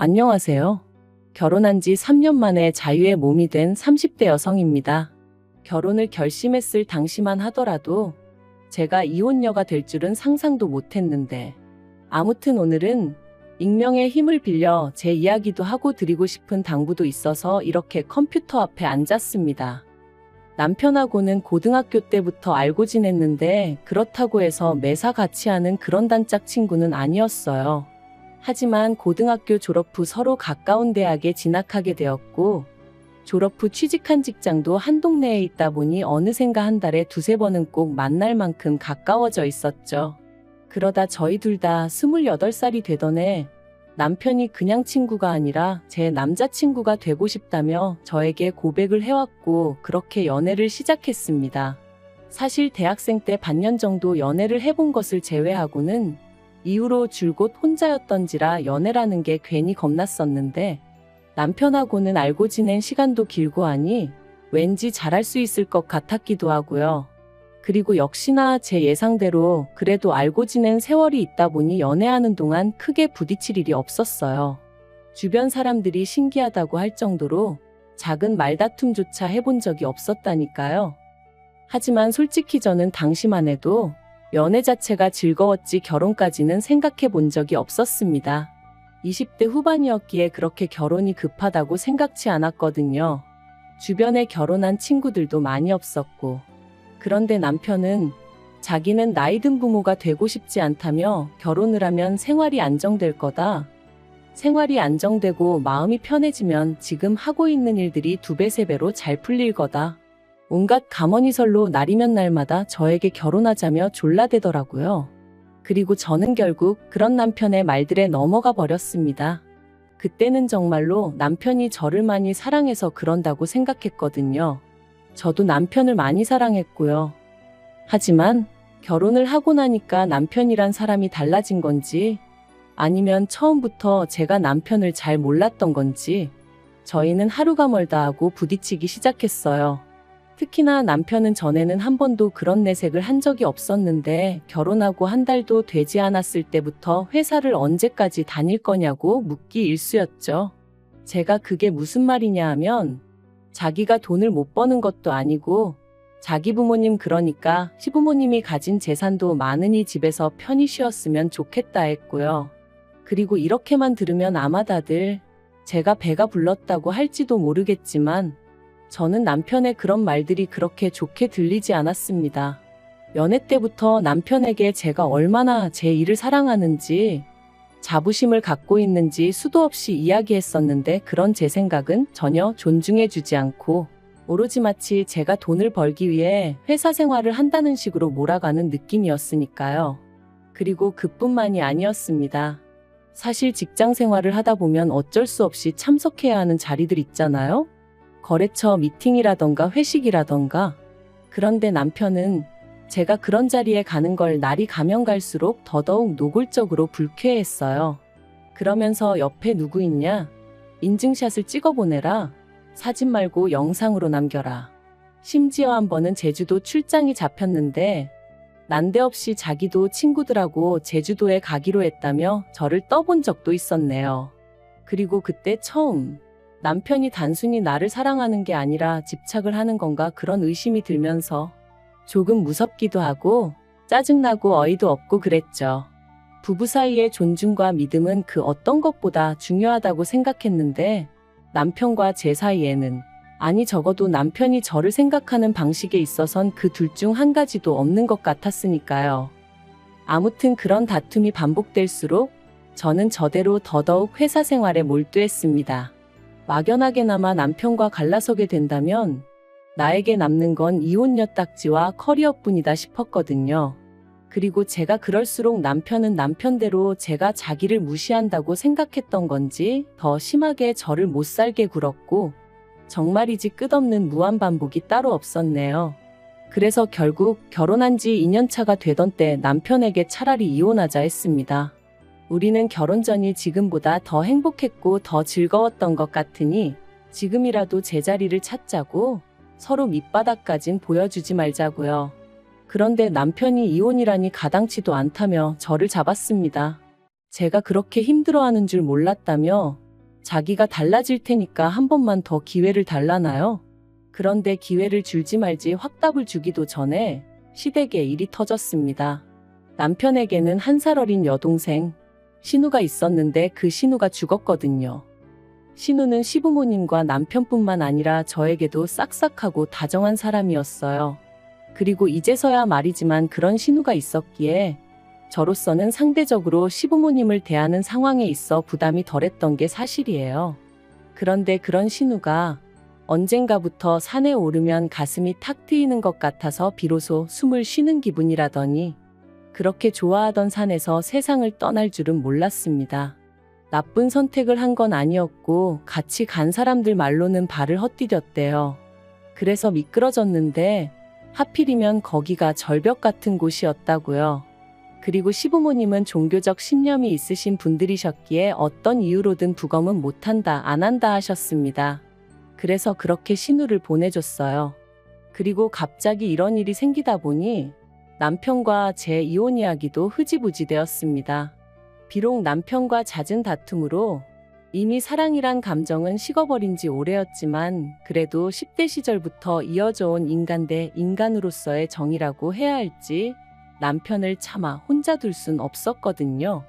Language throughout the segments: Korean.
안녕하세요. 결혼한 지 3년 만에 자유의 몸이 된 30대 여성입니다. 결혼을 결심했을 당시만 하더라도 제가 이혼녀가 될 줄은 상상도 못했는데, 아무튼 오늘은 익명의 힘을 빌려 제 이야기도 하고 드리고 싶은 당부도 있어서 이렇게 컴퓨터 앞에 앉았습니다. 남편하고는 고등학교 때부터 알고 지냈는데 그렇다고 해서 매사 같이 하는 그런 단짝 친구는 아니었어요. 하지만 고등학교 졸업 후 서로 가까운 대학에 진학하게 되었고, 졸업 후 취직한 직장도 한 동네에 있다 보니 어느샌가 한 달에 두세 번은 꼭 만날 만큼 가까워져 있었죠. 그러다 저희 둘 다 28살이 되던 해 남편이 그냥 친구가 아니라 제 남자친구가 되고 싶다며 저에게 고백을 해왔고, 그렇게 연애를 시작했습니다. 사실 대학생 때 반년 정도 연애를 해본 것을 제외하고는 이후로 줄곧 혼자였던지라 연애라는 게 괜히 겁났었는데, 남편하고는 알고 지낸 시간도 길고 하니 왠지 잘할 수 있을 것 같았기도 하고요. 그리고 역시나 제 예상대로 그래도 알고 지낸 세월이 있다 보니 연애하는 동안 크게 부딪힐 일이 없었어요. 주변 사람들이 신기하다고 할 정도로 작은 말다툼조차 해본 적이 없었다니까요. 하지만 솔직히 저는 당시만 해도 연애 자체가 즐거웠지 결혼까지는 생각해 본 적이 없었습니다. 20대 후반이었기에 그렇게 결혼이 급하다고 생각치 않았거든요. 주변에 결혼한 친구들도 많이 없었고, 그런데 남편은 자기는 나이 든 부모가 되고 싶지 않다며 결혼을 하면 생활이 안정될 거다. 생활이 안정되고 마음이 편해지면 지금 하고 있는 일들이 2배, 3배로 잘 풀릴 거다. 온갖 가머니설로 날이면 날마다 저에게 결혼하자며 졸라대더라고요. 그리고 저는 결국 그런 남편의 말들에 넘어가 버렸습니다. 그때는 정말로 남편이 저를 많이 사랑해서 그런다고 생각했거든요. 저도 남편을 많이 사랑했고요. 하지만 결혼을 하고 나니까 남편이란 사람이 달라진 건지, 아니면 처음부터 제가 남편을 잘 몰랐던 건지 저희는 하루가 멀다 하고 부딪히기 시작했어요. 특히나 남편은 전에는 한 번도 그런 내색을 한 적이 없었는데, 결혼하고 한 달도 되지 않았을 때부터 회사를 언제까지 다닐 거냐고 묻기 일쑤였죠. 제가 그게 무슨 말이냐 하면, 자기가 돈을 못 버는 것도 아니고 자기 부모님, 그러니까 시부모님이 가진 재산도 많으니 집에서 편히 쉬었으면 좋겠다 했고요. 그리고 이렇게만 들으면 아마 다들 제가 배가 불렀다고 할지도 모르겠지만, 저는 남편의 그런 말들이 그렇게 좋게 들리지 않았습니다. 연애 때부터 남편에게 제가 얼마나 제 일을 사랑하는지, 자부심을 갖고 있는지 수도 없이 이야기했었는데, 그런 제 생각은 전혀 존중해주지 않고 오로지 마치 제가 돈을 벌기 위해 회사 생활을 한다는 식으로 몰아가는 느낌이었으니까요. 그리고 그뿐만이 아니었습니다. 사실 직장 생활을 하다 보면 어쩔 수 없이 참석해야 하는 자리들 있잖아요. 거래처 미팅이라던가 회식이라던가. 그런데 남편은 제가 그런 자리에 가는 걸 날이 가면 갈수록 더더욱 노골적으로 불쾌해했어요. 그러면서 옆에 누구 있냐? 인증샷을 찍어보내라. 사진 말고 영상으로 남겨라. 심지어 한 번은 제주도 출장이 잡혔는데 난데없이 자기도 친구들하고 제주도에 가기로 했다며 저를 떠본 적도 있었네요. 그리고 그때 처음 남편이 단순히 나를 사랑하는 게 아니라 집착을 하는 건가 그런 의심이 들면서 조금 무섭기도 하고 짜증나고 어이도 없고 그랬죠. 부부 사이의 존중과 믿음은 그 어떤 것보다 중요하다고 생각했는데, 남편과 제 사이에는, 아니 적어도 남편이 저를 생각하는 방식에 있어선 그 둘 중 한 가지도 없는 것 같았으니까요. 아무튼 그런 다툼이 반복될수록 저는 저대로 더더욱 회사 생활에 몰두했습니다. 막연하게나마 남편과 갈라서게 된다면 나에게 남는 건 이혼녀 딱지와 커리어뿐이다 싶었거든요. 그리고 제가 그럴수록 남편은 남편대로 제가 자기를 무시한다고 생각했던 건지 더 심하게 저를 못 살게 굴었고, 정말이지 끝없는 무한반복이 따로 없었네요. 그래서 결국 결혼한 지 2년 차가 되던 때 남편에게 차라리 이혼하자 했습니다. 우리는 결혼 전이 지금보다 더 행복했고 더 즐거웠던 것 같으니 지금이라도 제자리를 찾자고, 서로 밑바닥까진 보여주지 말자고요. 그런데 남편이 이혼이라니 가당치도 않다며 저를 잡았습니다. 제가 그렇게 힘들어하는 줄 몰랐다며 자기가 달라질 테니까 한 번만 더 기회를 달라나요? 그런데 기회를 줄지 말지 확답을 주기도 전에 시댁에 일이 터졌습니다. 남편에게는 1살 어린 여동생 신우가 있었는데 그 신우가 죽었거든요. 신우는 시부모님과 남편뿐만 아니라 저에게도 싹싹하고 다정한 사람이었어요. 그리고 이제서야 말이지만 그런 신우가 있었기에 저로서는 상대적으로 시부모님을 대하는 상황에 있어 부담이 덜했던 게 사실이에요. 그런데 그런 신우가 언젠가부터 산에 오르면 가슴이 탁 트이는 것 같아서 비로소 숨을 쉬는 기분이라더니 그렇게 좋아하던 산에서 세상을 떠날 줄은 몰랐습니다. 나쁜 선택을 한 건 아니었고 같이 간 사람들 말로는 발을 헛디뎠대요. 그래서 미끄러졌는데 하필이면 거기가 절벽 같은 곳이었다고요. 그리고 시부모님은 종교적 신념이 있으신 분들이셨기에 어떤 이유로든 부검은 못한다, 안 한다 하셨습니다. 그래서 그렇게 신우를 보내줬어요. 그리고 갑자기 이런 일이 생기다 보니 남편과 제 이혼 이야기도 흐지부지 되었습니다. 비록 남편과 잦은 다툼으로 이미 사랑이란 감정은 식어버린 지 오래였지만 그래도 10대 시절부터 이어져 온 인간 대 인간으로서의 정이라고 해야 할지 남편을 차마 혼자 둘 순 없었거든요.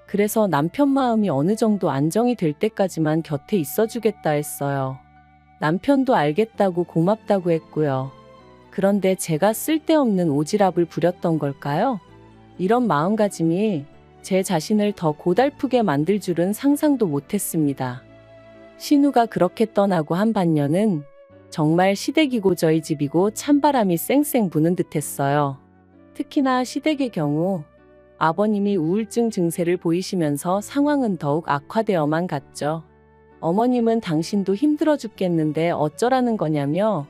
그래서 남편 마음이 어느 정도 안정이 될 때까지만 곁에 있어주겠다 했어요. 남편도 알겠다고 고맙다고 했고요. 그런데 제가 쓸데없는 오지랖을 부렸던 걸까요? 이런 마음가짐이 제 자신을 더 고달프게 만들 줄은 상상도 못했습니다. 신우가 그렇게 떠나고 한 반년은 정말 시댁이고 저희 집이고 찬바람이 쌩쌩 부는 듯했어요. 특히나 시댁의 경우 아버님이 우울증 증세를 보이시면서 상황은 더욱 악화되어만 갔죠. 어머님은 당신도 힘들어 죽겠는데 어쩌라는 거냐며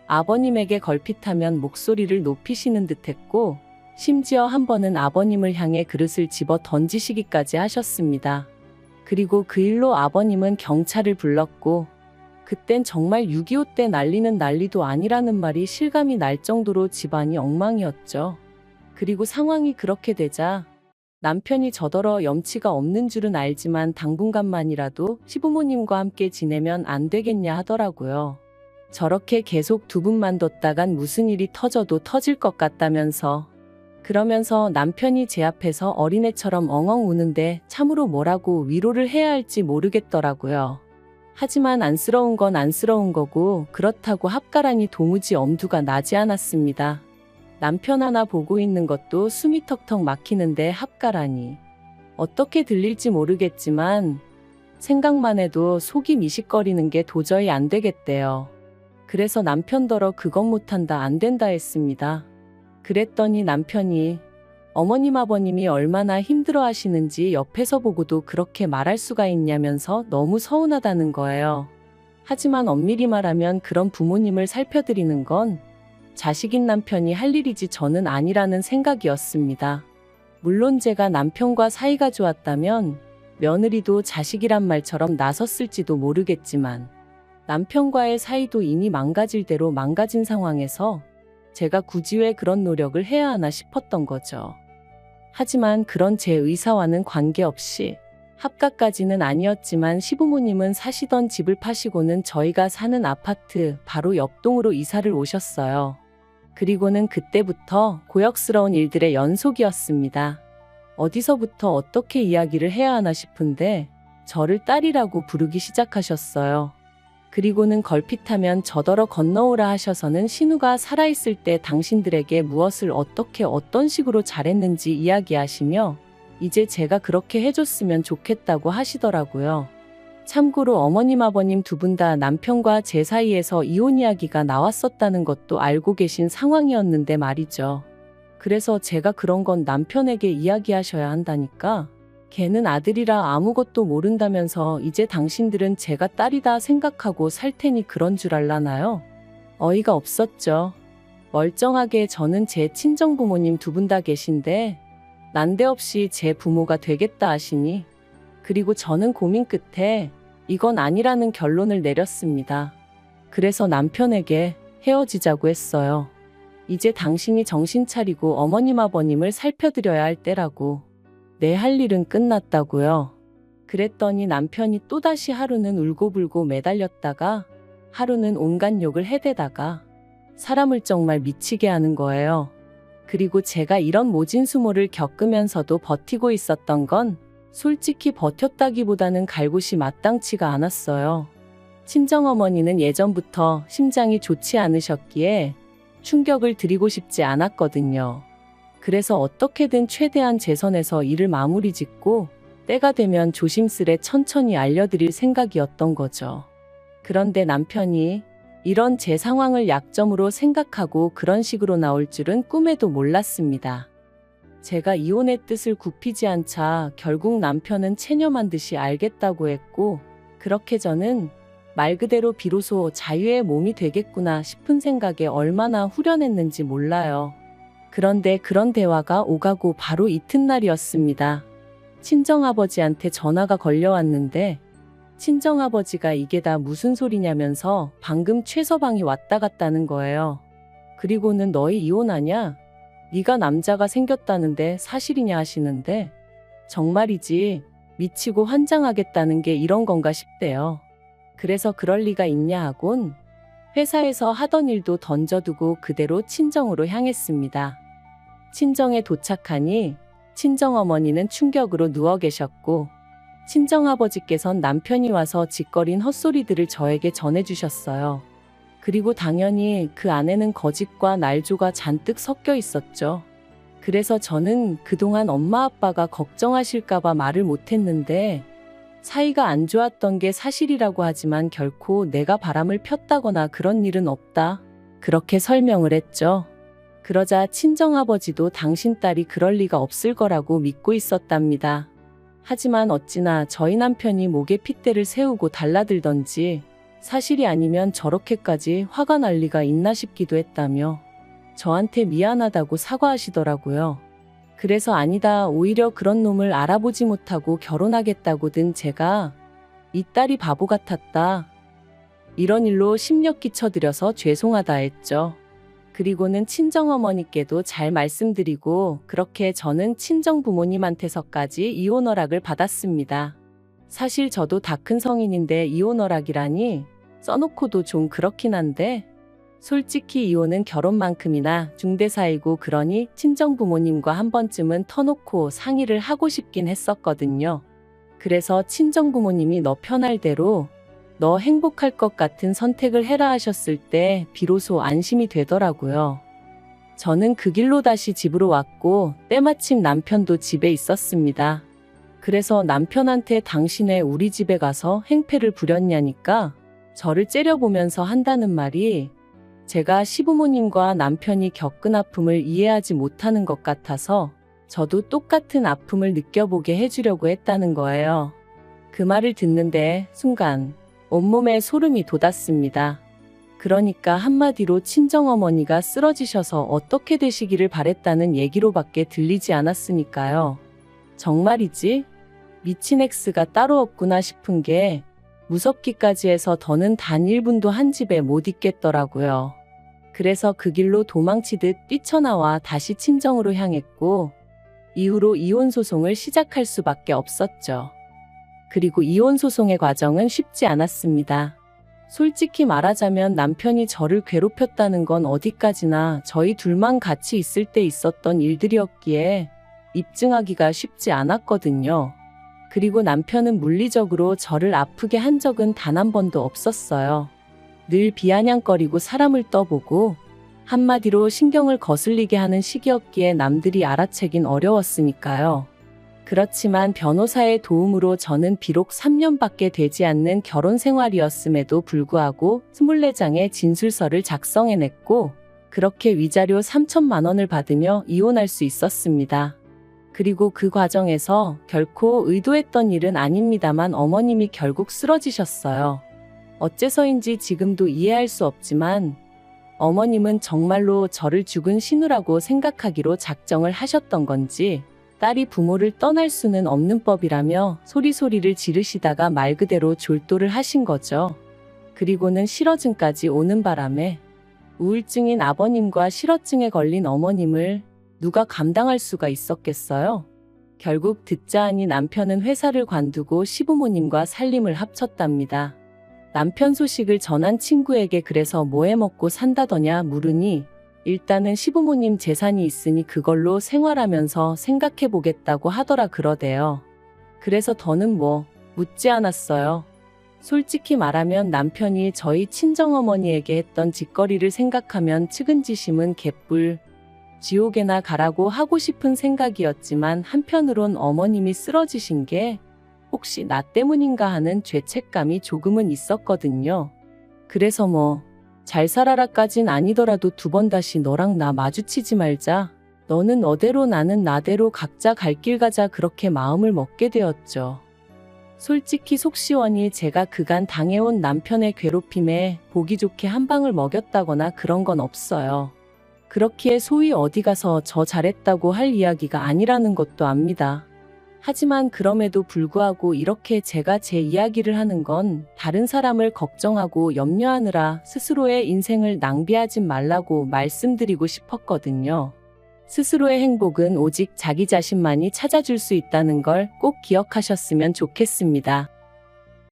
아버님에게 걸핏하면 목소리를 높이시는 듯했고 심지어 한 번은 아버님을 향해 그릇을 집어 던지시기까지 하셨습니다. 그리고 그 일로 아버님은 경찰을 불렀고 그땐 정말 6.25 때 난리는 난리도 아니라는 말이 실감이 날 정도로 집안이 엉망이었죠. 그리고 상황이 그렇게 되자 남편이 저더러 염치가 없는 줄은 알지만 당분간만이라도 시부모님과 함께 지내면 안 되겠냐 하더라고요. 저렇게 계속 두 분만 뒀다간 무슨 일이 터져도 터질 것 같다면서. 그러면서 남편이 제 앞에서 어린애처럼 엉엉 우는데 참으로 뭐라고 위로를 해야 할지 모르겠더라고요. 하지만 안쓰러운 건 안쓰러운 거고 그렇다고 합가라니 도무지 엄두가 나지 않았습니다. 남편 하나 보고 있는 것도 숨이 턱턱 막히는데 합가라니. 어떻게 들릴지 모르겠지만 생각만 해도 속이 미식거리는 게 도저히 안 되겠대요. 그래서 남편더러 그것 못한다 안 된다 했습니다. 그랬더니 남편이 어머님 아버님이 얼마나 힘들어 하시는지 옆에서 보고도 그렇게 말할 수가 있냐면서 너무 서운하다는 거예요. 하지만 엄밀히 말하면 그런 부모님을 살펴드리는 건 자식인 남편이 할 일이지 저는 아니라는 생각이었습니다. 물론 제가 남편과 사이가 좋았다면 며느리도 자식이란 말처럼 나섰을지도 모르겠지만 남편과의 사이도 이미 망가질 대로 망가진 상황에서 제가 굳이 왜 그런 노력을 해야 하나 싶었던 거죠. 하지만 그런 제 의사와는 관계없이 합가까지는 아니었지만 시부모님은 사시던 집을 파시고는 저희가 사는 아파트 바로 옆동으로 이사를 오셨어요. 그리고는 그때부터 고역스러운 일들의 연속이었습니다. 어디서부터 어떻게 이야기를 해야 하나 싶은데 저를 딸이라고 부르기 시작하셨어요. 그리고는 걸핏하면 저더러 건너오라 하셔서는 신우가 살아있을 때 당신들에게 무엇을 어떻게 어떤 식으로 잘했는지 이야기하시며 이제 제가 그렇게 해줬으면 좋겠다고 하시더라고요. 참고로 어머님 아버님 두 분 다 남편과 제 사이에서 이혼 이야기가 나왔었다는 것도 알고 계신 상황이었는데 말이죠. 그래서 제가 그런 건 남편에게 이야기하셔야 한다니까. 걔는 아들이라 아무것도 모른다면서 이제 당신들은 제가 딸이다 생각하고 살 테니 그런 줄 알라나요? 어이가 없었죠. 멀쩡하게 저는 제 친정부모님 두 분 다 계신데 난데없이 제 부모가 되겠다 하시니 그리고 저는 고민 끝에 이건 아니라는 결론을 내렸습니다. 그래서 남편에게 헤어지자고 했어요. 이제 당신이 정신 차리고 어머님 아버님을 살펴드려야 할 때라고. 내 할 일은 끝났다고요. 그랬더니 남편이 또다시 하루는 울고불고 매달렸다가 하루는 온갖 욕을 해대다가 사람을 정말 미치게 하는 거예요. 그리고 제가 이런 모진수모를 겪으면서도 버티고 있었던 건 솔직히 버텼다기보다는 갈 곳이 마땅치가 않았어요. 친정어머니는 예전부터 심장이 좋지 않으셨기에 충격을 드리고 싶지 않았거든요. 그래서 어떻게든 최대한 제 선에서 일을 마무리 짓고 때가 되면 조심스레 천천히 알려드릴 생각이었던 거죠. 그런데 남편이 이런 제 상황을 약점으로 생각하고 그런 식으로 나올 줄은 꿈에도 몰랐습니다. 제가 이혼의 뜻을 굽히지 않자 결국 남편은 체념한 듯이 알겠다고 했고, 그렇게 저는 말 그대로 비로소 자유의 몸이 되겠구나 싶은 생각에 얼마나 후련했는지 몰라요. 그런데 그런 대화가 오가고 바로 이튿날이었습니다. 친정아버지한테 전화가 걸려왔는데 친정아버지가 이게 다 무슨 소리냐면서 방금 최서방이 왔다 갔다는 거예요. 그리고는 너희 이혼하냐? 네가 남자가 생겼다는데 사실이냐 하시는데 정말이지 미치고 환장하겠다는 게 이런 건가 싶대요. 그래서 그럴 리가 있냐 하곤 회사에서 하던 일도 던져두고 그대로 친정으로 향했습니다. 친정에 도착하니 친정어머니는 충격으로 누워 계셨고 친정아버지께선 남편이 와서 짓거린 헛소리들을 저에게 전해주셨어요. 그리고 당연히 그 안에는 거짓과 날조가 잔뜩 섞여 있었죠. 그래서 저는 그동안 엄마 아빠가 걱정하실까봐 말을 못했는데 사이가 안 좋았던 게 사실이라고 하지만 결코 내가 바람을 폈다거나 그런 일은 없다. 그렇게 설명을 했죠. 그러자 친정아버지도 당신 딸이 그럴 리가 없을 거라고 믿고 있었답니다. 하지만 어찌나 저희 남편이 목에 핏대를 세우고 달라들던지 사실이 아니면 저렇게까지 화가 날 리가 있나 싶기도 했다며 저한테 미안하다고 사과하시더라고요. 그래서 아니다, 오히려 그런 놈을 알아보지 못하고 결혼하겠다고든 제가 이 딸이 바보 같았다. 이런 일로 심력 끼쳐드려서 죄송하다 했죠. 그리고는 친정어머니께도 잘 말씀드리고 그렇게 저는 친정부모님한테서까지 이혼 허락을 받았습니다. 사실 저도 다 큰 성인인데 이혼 허락이라니 써놓고도 좀 그렇긴 한데 솔직히 이혼은 결혼만큼이나 중대사이고 그러니 친정부모님과 한 번쯤은 터놓고 상의를 하고 싶긴 했었거든요. 그래서 친정부모님이 너 편할 대로 너 행복할 것 같은 선택을 해라 하셨을 때 비로소 안심이 되더라고요. 저는 그 길로 다시 집으로 왔고 때마침 남편도 집에 있었습니다. 그래서 남편한테 당신의 우리 집에 가서 행패를 부렸냐니까 저를 째려보면서 한다는 말이 제가 시부모님과 남편이 겪은 아픔을 이해하지 못하는 것 같아서 저도 똑같은 아픔을 느껴보게 해주려고 했다는 거예요. 그 말을 듣는데 순간 온몸에 소름이 돋았습니다. 그러니까 한마디로 친정어머니가 쓰러지셔서 어떻게 되시기를 바랬다는 얘기로밖에 들리지 않았으니까요. 정말이지? 미친 X가 따로 없구나 싶은 게 무섭기까지 해서 더는 단 1분도 한 집에 못 있겠더라고요. 그래서 그 길로 도망치듯 뛰쳐나와 다시 친정으로 향했고 이후로 이혼 소송을 시작할 수밖에 없었죠. 그리고 이혼 소송의 과정은 쉽지 않았습니다. 솔직히 말하자면 남편이 저를 괴롭혔다는 건 어디까지나 저희 둘만 같이 있을 때 있었던 일들이었기에 입증하기가 쉽지 않았거든요. 그리고 남편은 물리적으로 저를 아프게 한 적은 단 한 번도 없었어요. 늘 비아냥거리고 사람을 떠보고 한마디로 신경을 거슬리게 하는 시기였기에 남들이 알아채긴 어려웠으니까요. 그렇지만 변호사의 도움으로 저는 비록 3년밖에 되지 않는 결혼 생활이었음에도 불구하고 24장의 진술서를 작성해냈고 그렇게 위자료 3천만 원을 받으며 이혼할 수 있었습니다. 그리고 그 과정에서 결코 의도했던 일은 아닙니다만 어머님이 결국 쓰러지셨어요. 어째서인지 지금도 이해할 수 없지만 어머님은 정말로 저를 죽은 신우라고 생각하기로 작정을 하셨던 건지 딸이 부모를 떠날 수는 없는 법이라며 소리소리를 지르시다가 말 그대로 졸도를 하신 거죠. 그리고는 실어증까지 오는 바람에 우울증인 아버님과 실어증에 걸린 어머님을 누가 감당할 수가 있었겠어요? 결국 듣자 하니 남편은 회사를 관두고 시부모님과 살림을 합쳤답니다. 남편 소식을 전한 친구에게 그래서 뭐 해 먹고 산다더냐 물으니 일단은 시부모님 재산이 있으니 그걸로 생활하면서 생각해 보겠다고 하더라 그러대요. 그래서 더는 뭐 묻지 않았어요. 솔직히 말하면 남편이 저희 친정어머니에게 했던 짓거리를 생각하면 측은지심은 개뿔, 지옥에나 가라고 하고 싶은 생각이었지만 한편으론 어머님이 쓰러지신 게 혹시 나 때문인가 하는 죄책감이 조금은 있었거든요. 그래서 뭐 잘 살아라까진 아니더라도 두 번 다시 너랑 나 마주치지 말자. 너는 너대로 나는 나대로 각자 갈 길 가자 그렇게 마음을 먹게 되었죠. 솔직히 속 시원히 제가 그간 당해온 남편의 괴롭힘에 보기 좋게 한 방을 먹였다거나 그런 건 없어요. 그렇기에 소위 어디 가서 저 잘했다고 할 이야기가 아니라는 것도 압니다. 하지만 그럼에도 불구하고 이렇게 제가 제 이야기를 하는 건 다른 사람을 걱정하고 염려하느라 스스로의 인생을 낭비하지 말라고 말씀드리고 싶었거든요. 스스로의 행복은 오직 자기 자신만이 찾아줄 수 있다는 걸 꼭 기억하셨으면 좋겠습니다.